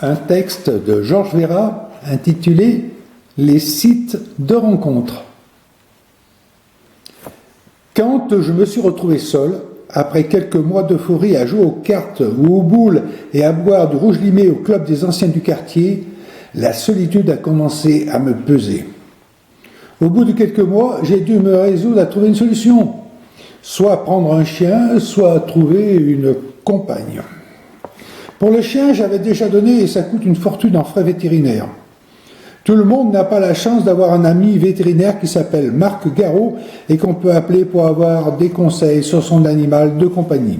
Un texte de Georges Véra intitulé « Les sites de rencontre ». Quand je me suis retrouvé seul, après quelques mois d'euphorie à jouer aux cartes ou aux boules et à boire du rouge limé au club des anciens du quartier, la solitude a commencé à me peser. Au bout de quelques mois, j'ai dû me résoudre à trouver une solution. Soit prendre un chien, soit trouver une compagne. Pour le chien, j'avais déjà donné et ça coûte une fortune en frais vétérinaires. Tout le monde n'a pas la chance d'avoir un ami vétérinaire qui s'appelle Marc Garot et qu'on peut appeler pour avoir des conseils sur son animal de compagnie.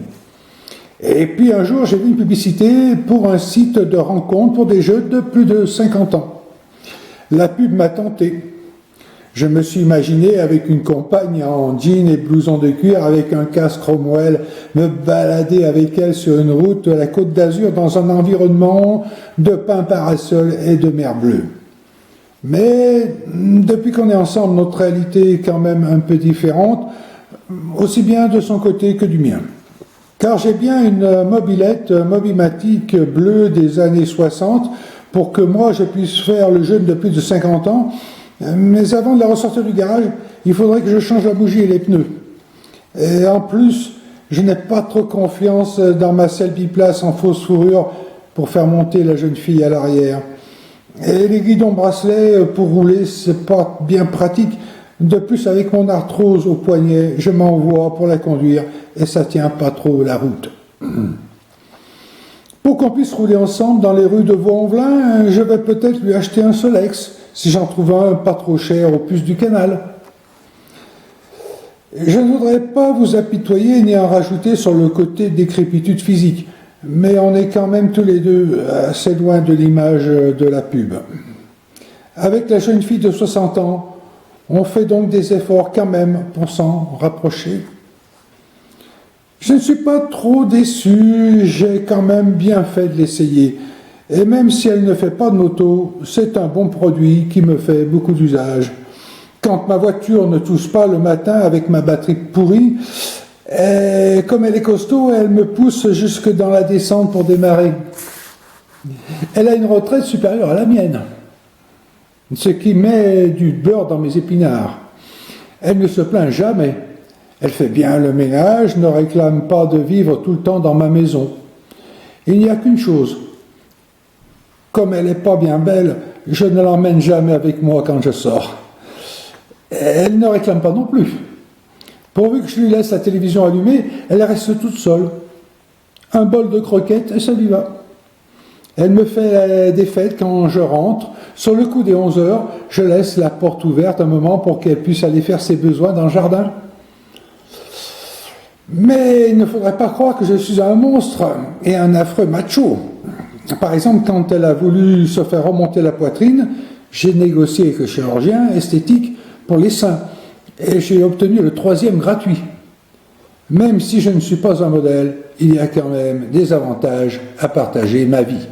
Et puis un jour, j'ai vu une publicité pour un site de rencontre pour des jeunes de plus de 50 ans. La pub m'a tenté. Je me suis imaginé avec une compagne en jean et blouson de cuir avec un casque Cromwell, me balader avec elle sur une route de la Côte d'Azur dans un environnement de pins parasols et de mer bleue. Mais depuis qu'on est ensemble, notre réalité est quand même un peu différente, aussi bien de son côté que du mien. Car j'ai bien une mobilette Mobimatic bleue des années 60 pour que moi je puisse faire le jeune de plus de 50 ans. Mais avant de la ressortir du garage, il faudrait que je change la bougie et les pneus. Et en plus, je n'ai pas trop confiance dans ma selle biplace en fausse fourrure pour faire monter la jeune fille à l'arrière. Et les guidons bracelets pour rouler, c'est pas bien pratique. De plus, avec mon arthrose au poignet, je m'envoie pour la conduire et ça tient pas trop la route. Pour qu'on puisse rouler ensemble dans les rues de Vaux-en-Velin, je vais peut-être lui acheter un Solex, si j'en trouve un pas trop cher au puces du canal. Je ne voudrais pas vous apitoyer ni en rajouter sur le côté décrépitude physique, mais on est quand même tous les deux assez loin de l'image de la pub. Avec la jeune fille de 60 ans, on fait donc des efforts quand même pour s'en rapprocher. Je ne suis pas trop déçu, j'ai quand même bien fait de l'essayer. Et même si elle ne fait pas de moto, c'est un bon produit qui me fait beaucoup d'usage. Quand ma voiture ne tousse pas le matin avec ma batterie pourrie, et comme elle est costaud, elle me pousse jusque dans la descente pour démarrer. Elle a une retraite supérieure à la mienne, ce qui met du beurre dans mes épinards. Elle ne se plaint jamais. Elle fait bien le ménage, ne réclame pas de vivre tout le temps dans ma maison. Il n'y a qu'une chose. Comme elle n'est pas bien belle, je ne l'emmène jamais avec moi quand je sors. Elle ne réclame pas non plus. Pourvu que je lui laisse la télévision allumée, elle reste toute seule. Un bol de croquettes et ça lui va. Elle me fait des fêtes quand je rentre. Sur le coup des 11 heures, je laisse la porte ouverte un moment pour qu'elle puisse aller faire ses besoins dans le jardin. Mais il ne faudrait pas croire que je suis un monstre et un affreux macho. Par exemple, quand elle a voulu se faire remonter la poitrine, j'ai négocié avec le chirurgien esthétique pour les seins et j'ai obtenu le 3e gratuit. Même si je ne suis pas un modèle, il y a quand même des avantages à partager ma vie.